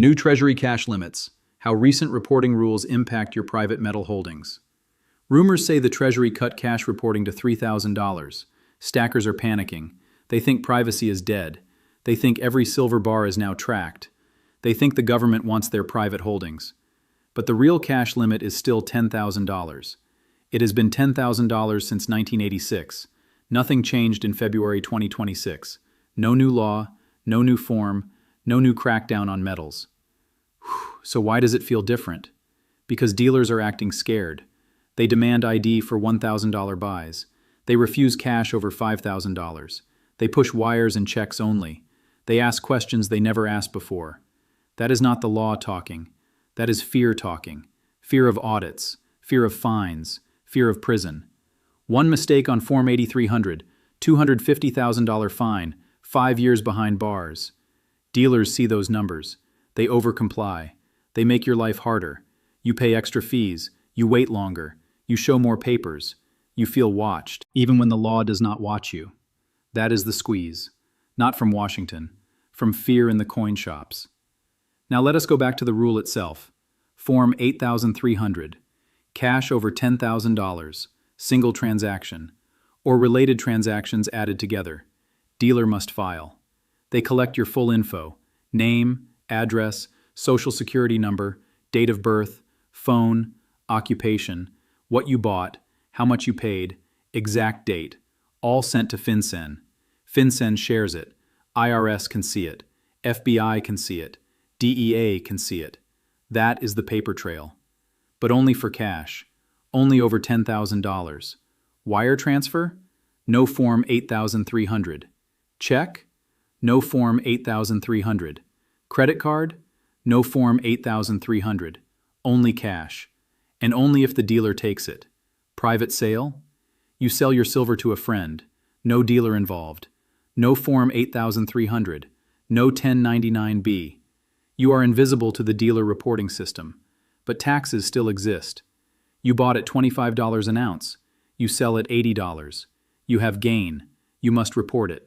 New Treasury cash limits. How recent reporting rules impact your private metal holdings. Rumors say the Treasury cut cash reporting to $3,000. Stackers are panicking. They think privacy is dead. They think every silver bar is now tracked. They think the government wants their private holdings. But the real cash limit is still $10,000. It has been $10,000 since 1986. Nothing changed in February 2026. No new law, no new form, no new crackdown on metals. So why does it feel different? Because dealers are acting scared. They demand ID for $1,000 buys. They refuse cash over $5,000. They push wires and checks only. They ask questions they never asked before. That is not the law talking. That is fear talking. Fear of audits, fear of fines, fear of prison. One mistake on Form 8300, $250,000 fine, 5 years behind bars. Dealers see those numbers. They overcomply. They make your life harder. You pay extra fees. You wait longer. You show more papers. You feel watched, even when the law does not watch you. That is the squeeze. Not from Washington. From fear in the coin shops. Now let us go back to the rule itself. Form 8300. Cash over $10,000. Single transaction. Or related transactions added together. Dealer must file. They collect your full info. Name, address, social security number, date of birth, phone, occupation, what you bought, how much you paid, exact date, all sent to FinCEN. FinCEN shares it. IRS can see it. FBI can see it. DEA can see it. That is the paper trail. But only for cash. Only over $10,000. Wire transfer? No Form 8300. Check? No Form 8300. Credit card? No Form 8300. Only cash. And only if the dealer takes it. Private sale? You sell your silver to a friend. No dealer involved. No Form 8300. No 1099-B. You are invisible to the dealer reporting system. But taxes still exist. You bought at $25 an ounce. You sell at $80. You have gain. You must report it.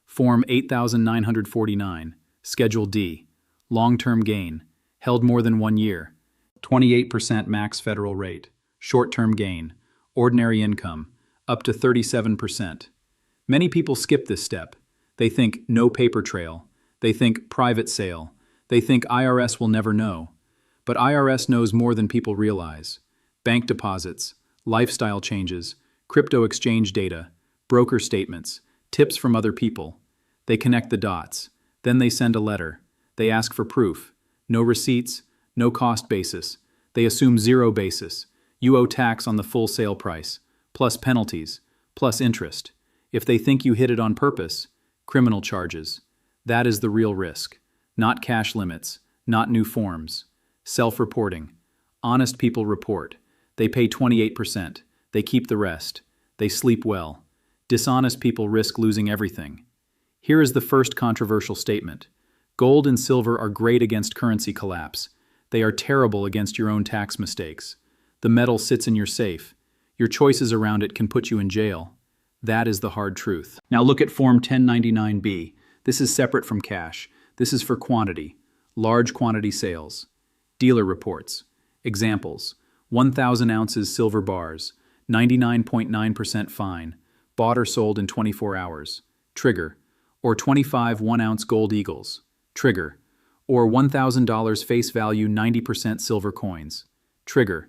Form 8949, Schedule D. Long-term gain. Held more than 1 year. 28% max federal rate. Short-term gain. Ordinary income. Up to 37%. Many people skip this step. They think no paper trail. They think private sale. They think IRS will never know. But IRS knows more than people realize. Bank deposits, lifestyle changes, crypto exchange data, broker statements, tips from other people. They connect the dots. Then they send a letter. They ask for proof. No receipts, no cost basis. They assume zero basis. You owe tax on the full sale price, plus penalties, plus interest. If they think you hid it on purpose, criminal charges. That is the real risk. Not cash limits, not new forms. Self-reporting. Honest people report. They pay 28%. They keep the rest. They sleep well. Dishonest people risk losing everything. Here is the first controversial statement. Gold and silver are great against currency collapse. They are terrible against your own tax mistakes. The metal sits in your safe. Your choices around it can put you in jail. That is the hard truth. Now look at Form 1099-B. This is separate from cash. This is for quantity. Large quantity sales. Dealer reports. Examples. 1,000 ounces silver bars. 99.9% fine. Bought or sold in 24 hours. Trigger. Or 25 1-ounce gold eagles. Trigger. Or $1,000 face value 90% silver coins. Trigger.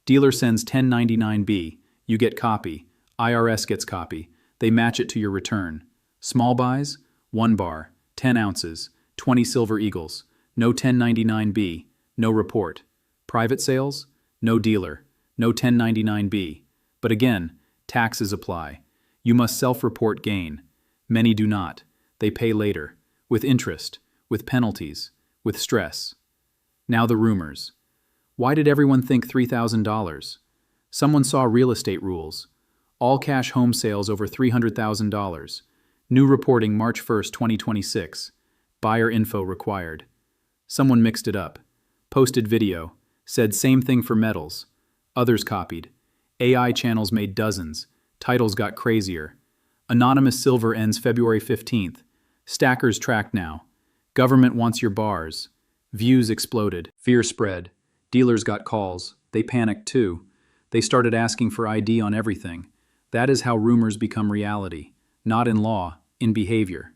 Dealer sends 1099-B. You get copy. IRS gets copy. They match it to your return. Small buys? 1 bar. 10 ounces. 20 silver eagles. No 1099-B. No report. Private sales? No dealer. No 1099-B. But again, taxes apply. You must self-report gain. Many do not. They pay later. With interest. With penalties. With stress. Now the rumors. Why did everyone think $3,000? Someone saw real estate rules. All cash home sales over $300,000. New reporting March 1, 2026. Buyer info required. Someone mixed it up. Posted video. Said same thing for metals. Others copied. AI channels made dozens. Titles got crazier. Anonymous silver ends February 15th. Stackers tracked now. Government wants your bars. Views exploded. Fear spread. Dealers got calls. They panicked too. They started asking for ID on everything. That is how rumors become reality, not in law, in behavior.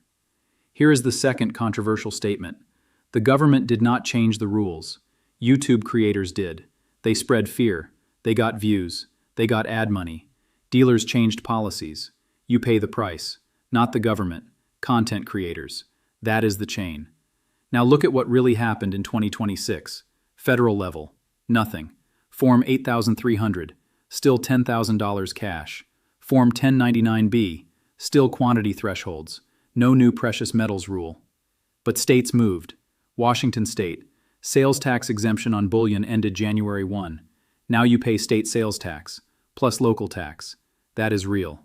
Here is the second controversial statement. The government did not change the rules. YouTube creators did. They spread fear. They got views. They got ad money. Dealers changed policies. You pay the price, not the government. Content creators. That is the chain. Now look at what really happened in 2026. Federal level. Nothing. Form 8300. Still $10,000 cash. Form 1099-B. Still quantity thresholds. No new precious metals rule. But states moved. Washington State. Sales tax exemption on bullion ended January 1. Now you pay state sales tax, plus local tax. That is real.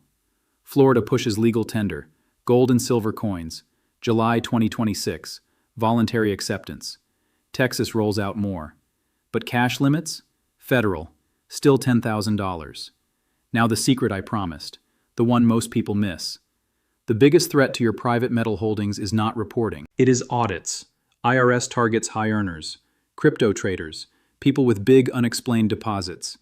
Florida pushes legal tender. Gold and silver coins. July 2026. Voluntary acceptance. Texas rolls out more. But cash limits? Federal. Still $10,000. Now the secret I promised. The one most people miss. The biggest threat to your private metal holdings is not reporting. It is audits. IRS targets high earners, crypto traders, people with big unexplained deposits.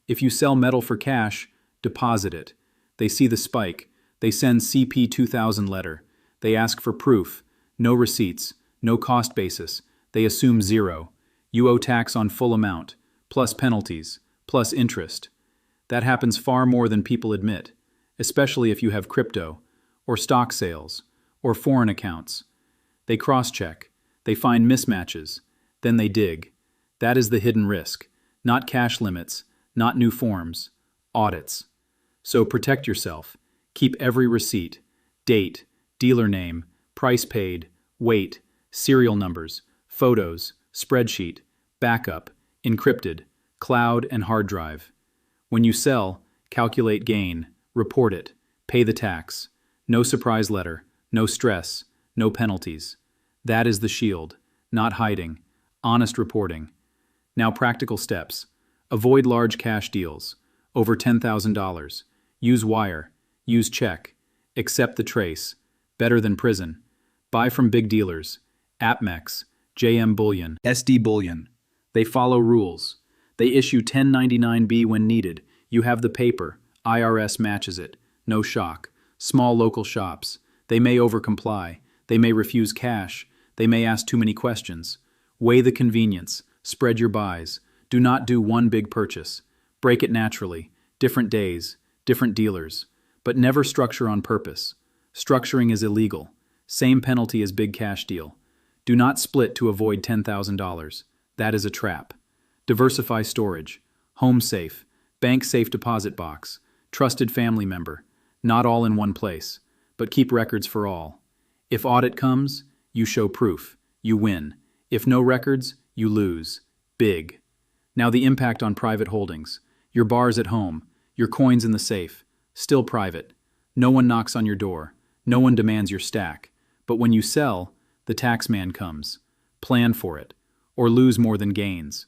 If you sell metal for cash, deposit it. They see the spike. They send CP 2000 letter. They ask for proof. No receipts. No cost basis. They assume zero. You owe tax on full amount, plus penalties, plus interest. That happens far more than people admit, especially if you have crypto, or stock sales, or foreign accounts. They cross-check. They find mismatches. Then they dig. That is the hidden risk. Not cash limits, not new forms. Audits. So protect yourself. Keep every receipt, date, dealer name, price paid, weight, serial numbers, photos, spreadsheet, backup, encrypted, cloud and hard drive. When you sell, calculate gain, report it, pay the tax. No surprise letter, no stress, no penalties. That is the shield, not hiding, honest reporting. Now practical steps. Avoid large cash deals, over $10,000. Use wire, use check, accept the trace, better than prison. Buy from big dealers, AppMex, JM Bullion, SD Bullion. They follow rules. They issue 1099-B when needed. You have the paper, IRS matches it. No shock. Small local shops. They may overcomply. They may refuse cash. They may ask too many questions. Weigh the convenience. Spread your buys. Do not do one big purchase. Break it naturally. Different days, different dealers. But never structure on purpose. Structuring is illegal. Same penalty as big cash deal. Do not split to avoid $10,000. That is a trap. Diversify storage. Home safe. Bank safe deposit box. Trusted family member. Not all in one place, but keep records for all. If audit comes, you show proof. You win. If no records, you lose. Big. Now the impact on private holdings. Your bars at home. Your coins in the safe. Still private. No one knocks on your door. No one demands your stack. But when you sell, the tax man comes. Plan for it. Or lose more than gains.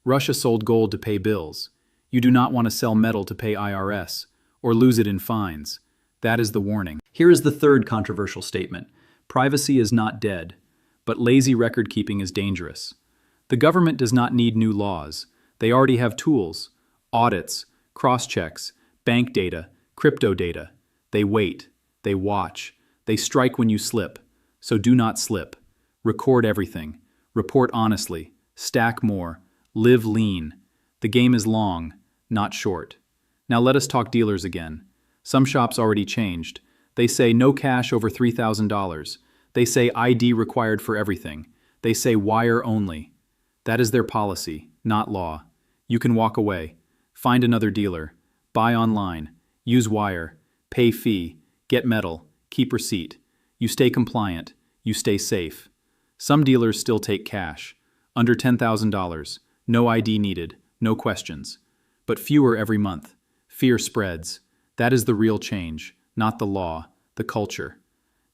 Russia sold gold to pay bills. You do not want to sell metal to pay IRS, or lose it in fines. That is the warning. Here is the third controversial statement. Privacy is not dead, but lazy record-keeping is dangerous. The government does not need new laws. They already have tools, audits, cross-checks, bank data, crypto data. They wait, they watch, they strike when you slip. So do not slip. Record everything. Report honestly. Stack more. Live lean. The game is long, not short. Now let us talk dealers again. Some shops already changed. They say no cash over $3,000. They say ID required for everything. They say wire only. That is their policy, not law. You can walk away. Find another dealer. Buy online. Use wire. Pay fee. Get metal. Keep receipt. You stay compliant. You stay safe. Some dealers still take cash. Under $10,000. No ID needed. No questions. But fewer every month. Fear spreads. That is the real change, not the law, the culture.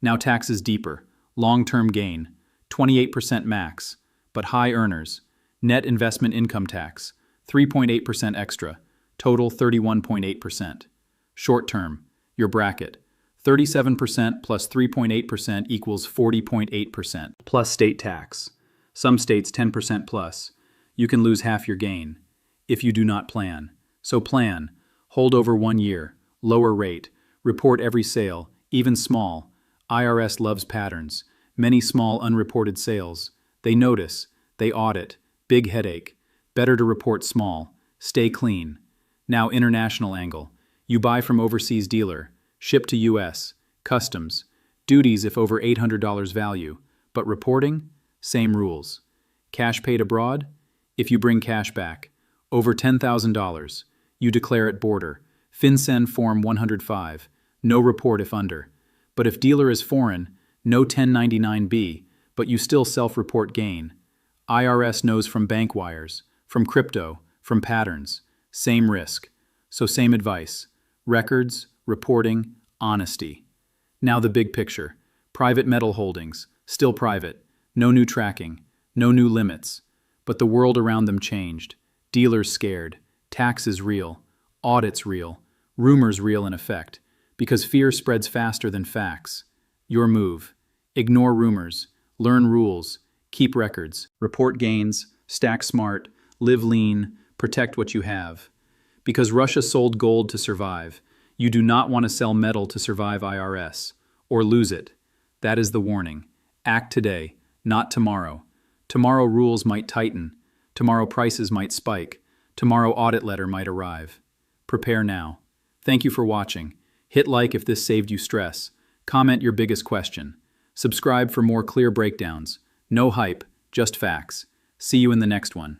Now taxes deeper. Long-term gain. 28% max. But high earners. Net investment income tax. 3.8% extra. Total 31.8%. Short term. Your bracket. 37% plus 3.8% equals 40.8%. Plus state tax. Some states 10% plus. You can lose half your gain if you do not plan. So plan. Hold over 1 year. Lower rate. Report every sale, even small. IRS loves patterns. Many small unreported sales. They notice. They audit. Big headache. Better to report small. Stay clean. Now international angle. You buy from overseas dealer. Ship to US. Customs. Duties if over $800 value. But reporting? Same rules. Cash paid abroad? If you bring cash back. Over $10,000. You declare at border. FinCEN Form 105. No report if under. But if dealer is foreign, no 1099-B, but you still self-report gain. IRS knows from bank wires, from crypto, from patterns. Same risk. So same advice. Records, reporting, honesty. Now the big picture. Private metal holdings. Still private. No new tracking. No new limits. But the world around them changed. Dealers scared. Taxes real. Audits real. Rumors real in effect. Because fear spreads faster than facts. Your move. Ignore rumors. Learn rules. Keep records. Report gains. Stack smart. Live lean. Protect what you have. Because Russia sold gold to survive. You do not want to sell metal to survive IRS. Or lose it. That is the warning. Act today, not tomorrow. Tomorrow rules might tighten. Tomorrow prices might spike. Tomorrow audit letter might arrive. Prepare now. Thank you for watching. Hit like if this saved you stress. Comment your biggest question. Subscribe for more clear breakdowns. No hype, just facts. See you in the next one.